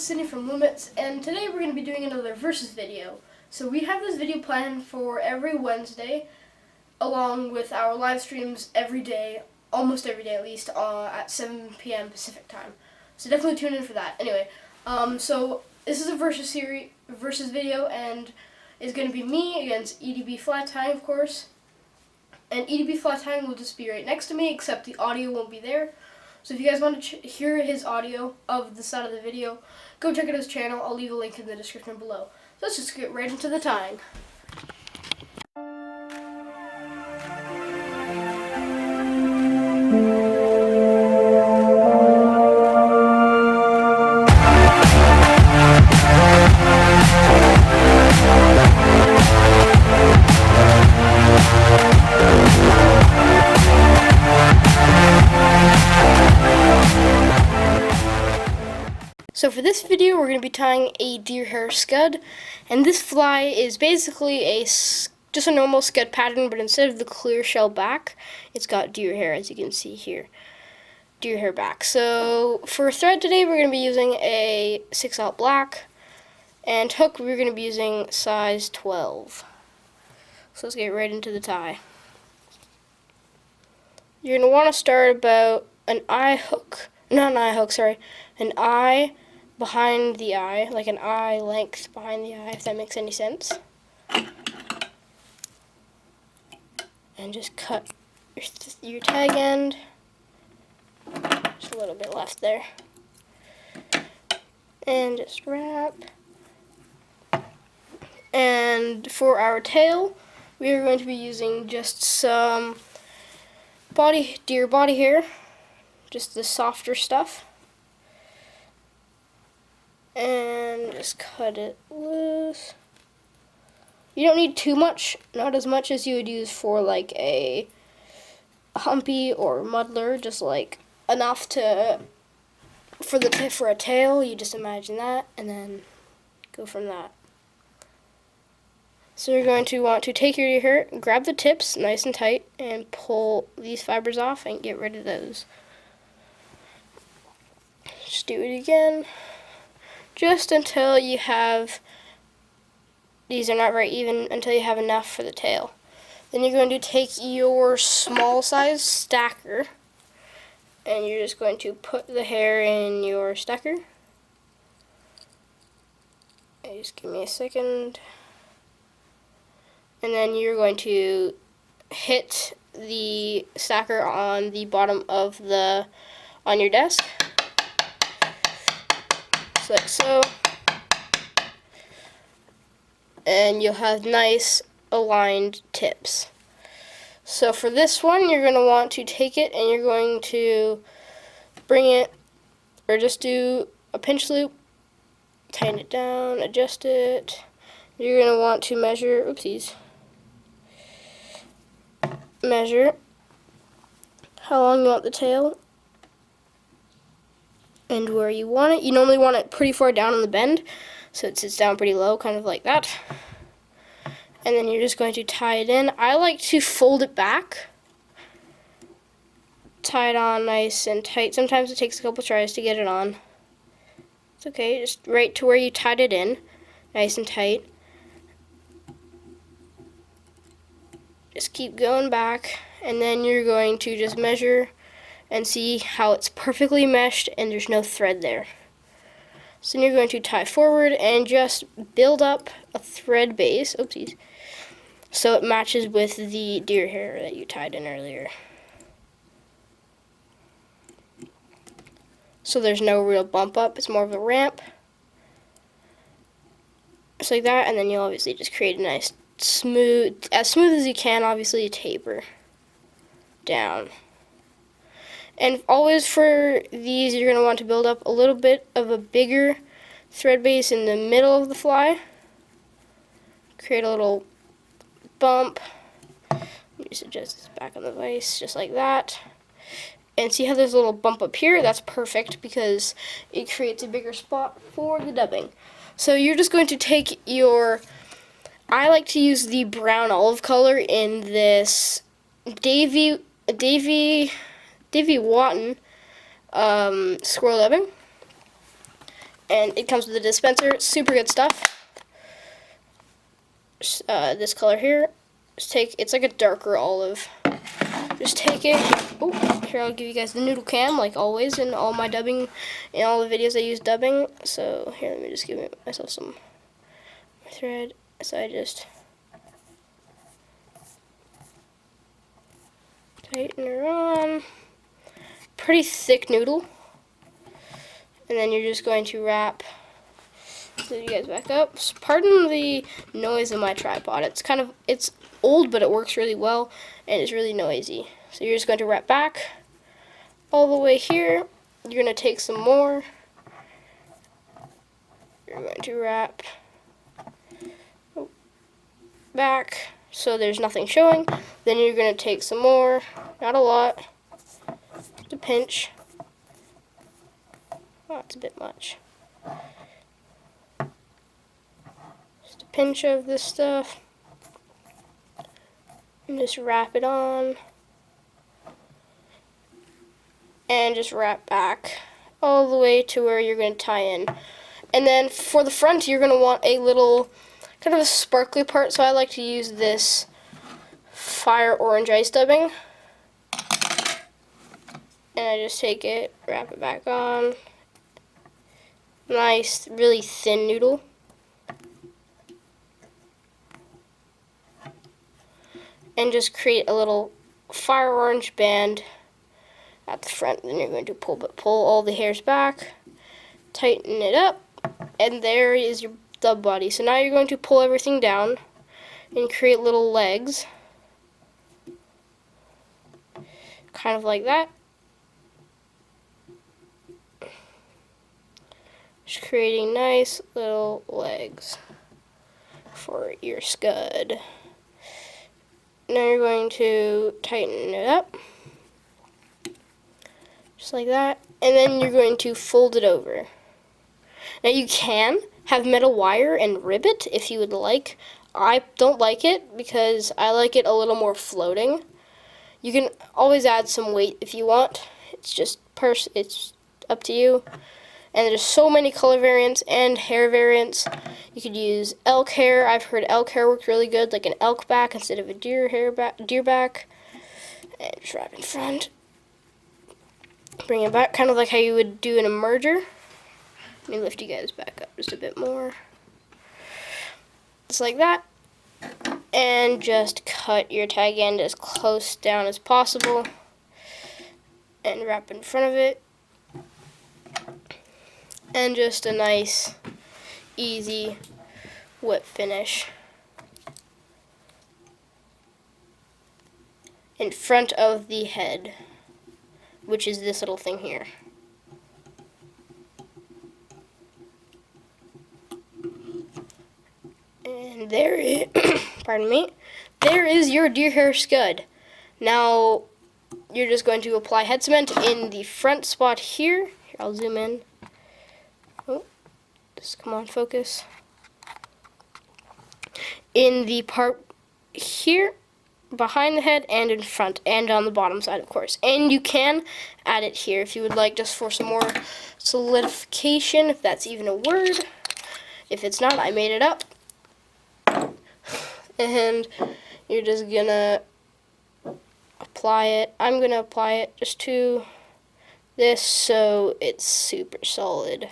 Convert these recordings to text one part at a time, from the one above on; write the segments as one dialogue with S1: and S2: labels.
S1: it's Sydney from Limits, and today we're going to be doing another versus video. So we have this video planned for every Wednesday, along with our live streams every day, almost every day at least, at 7 p.m. Pacific time. So definitely tune in for that. Anyway, so this is a versus video, and it's going to be me against EDB Flat Tying, of course. And EDB Flat Tying will just be right next to me, except the audio won't be there. So if you guys want to hear his audio of the side of the video, go check out his channel. I'll leave a link in the description below. So let's just get right into the tying. So for this video, we're going to be tying a deer hair scud, and this fly is basically just a normal scud pattern, but instead of the clear shell back, it's got deer hair, as you can see here. Deer hair back. So for thread today, we're going to be using a 6/0 black, and hook we're going to be using size 12. So let's get right into the tie. You're going to want to start about an eye behind the eye, like an eye length behind the eye, if that makes any sense. And just cut your tag end. Just a little bit left there. And just wrap. And for our tail, we are going to be using just some deer body hair, just the softer stuff. And just cut it loose. You don't need too much, not as much as you would use for like a humpy or muddler, just like enough for a tail. You just imagine that and then go from that. So you're going to want to take your hair, grab the tips nice and tight, and pull these fibers off and get rid of those. Just do it again. Just until you have, these are not very even, until you have enough for the tail. Then you're going to take your small size stacker, and you're just going to put the hair in your stacker. And just give me a second. And then you're going to hit the stacker on the bottom of on your desk. Like so, and you'll have nice aligned tips. So for this one, you're going to want to take it and you're going to bring it, or just do a pinch loop, tighten it down, adjust it. You're going to want to measure how long you want the tail and where you want it. You normally want it pretty far down on the bend, so it sits down pretty low, kind of like that. And then you're just going to tie it in. I like to fold it back, tie it on nice and tight. Sometimes it takes a couple tries to get it on. It's okay, just right to where you tied it in, nice and tight. Just keep going back, and then you're going to just measure and see how it's perfectly meshed and there's no thread there. So then you're going to tie forward and just build up a thread base, so it matches with the deer hair that you tied in earlier. So there's no real bump up, it's more of a ramp. Just like that, and then you'll obviously just create a nice as smooth as you can, obviously taper down. And always for these, you're going to want to build up a little bit of a bigger thread base in the middle of the fly. Create a little bump. Let me just adjust this back on the vise, just like that. And see how there's a little bump up here? That's perfect because it creates a bigger spot for the dubbing. So you're just going to take I like to use the brown olive color in this Davy Watton squirrel dubbing. And it comes with a dispenser. Super good stuff. This color here. Just take, it's like a darker olive. Just take it. Oh, here I'll give you guys the noodle cam, like always in all my dubbing, in all the videos I use dubbing. So here, let me just give myself some thread. So I just tighten her on. Pretty thick noodle. And then you're just going to wrap. So you guys back up. Pardon the noise of my tripod. It's old, but it works really well, and it's really noisy. So you're just going to wrap back all the way here. You're going to take some more. You're going to wrap back so there's nothing showing. Then you're going to take some more, not a lot, just a pinch. Oh, it's a bit much. Just a pinch of this stuff. And just wrap it on. And just wrap back all the way to where you're going to tie in. And then for the front, you're going to want a little kind of a sparkly part. So I like to use this fire orange ice dubbing. And I just take it, wrap it back on. Nice, really thin noodle. And just create a little fire orange band at the front. Then you're going to pull all the hairs back, tighten it up, and there is your dub body. So now you're going to pull everything down and create little legs, kind of like that. Just creating nice little legs for your Scud. Now you're going to tighten it up, just like that, and then you're going to fold it over. Now you can have metal wire and ribbit if you would like. I don't like it because I like it a little more floating. You can always add some weight if you want. It's just it's up to you. And there's so many color variants and hair variants. You could use elk hair. I've heard elk hair worked really good, like an elk back instead of a deer back. And just wrap in front. Bring it back, kind of like how you would do in a merger. Let me lift you guys back up just a bit more. Just like that. And just cut your tag end as close down as possible. And wrap in front of it. And just a nice, easy whip finish in front of the head, which is this little thing here. And there is, pardon me, there is your deer hair Scud. Now, you're just going to apply head cement in the front spot here. Here, I'll zoom in. Oh, just come on, focus. In the part here, behind the head, and in front, and on the bottom side, of course. And you can add it here if you would like, just for some more solidification, if that's even a word. If it's not, I made it up. And you're just gonna apply it. I'm gonna apply it just to this so it's super solid.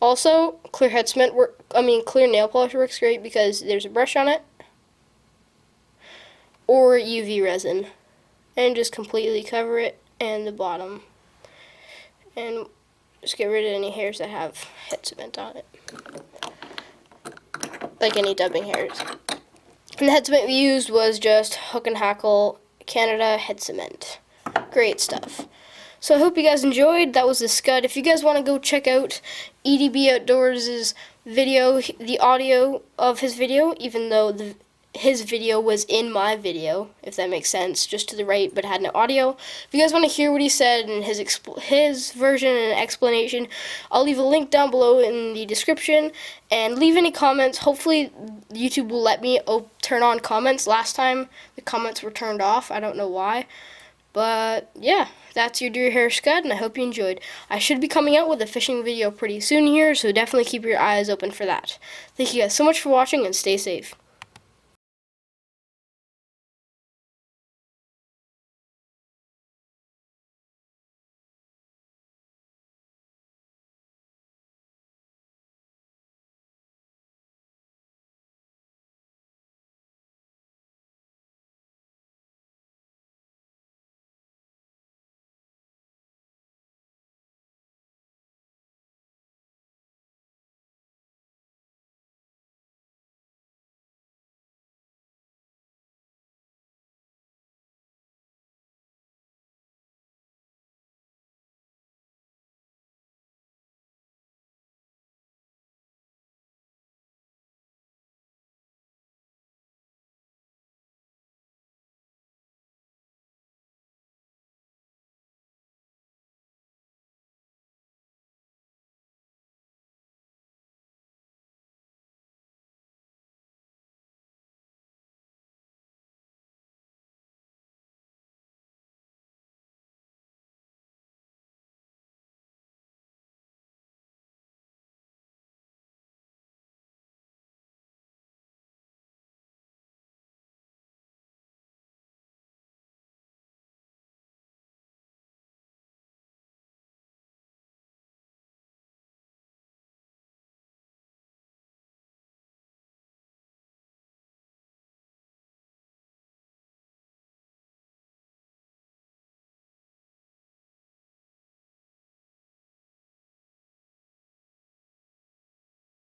S1: Also, clear head cement clear nail polish works great because there's a brush on it, or UV resin, and just completely cover it and the bottom, and just get rid of any hairs that have head cement on it, like any dubbing hairs. And the head cement we used was just Hook and Hackle Canada head cement. Great stuff. So I hope you guys enjoyed. That was the Scud. If you guys want to go check out EDB Outdoors' video, the audio of his video, even though his video was in my video, if that makes sense, just to the right, but had no audio. If you guys want to hear what he said and his version and explanation, I'll leave a link down below in the description, and leave any comments. Hopefully YouTube will let me turn on comments. Last time the comments were turned off. I don't know why. But yeah, that's your deer hair scud, and I hope you enjoyed. I should be coming out with a fishing video pretty soon here, so definitely keep your eyes open for that. Thank you guys so much for watching, and stay safe.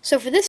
S1: So for this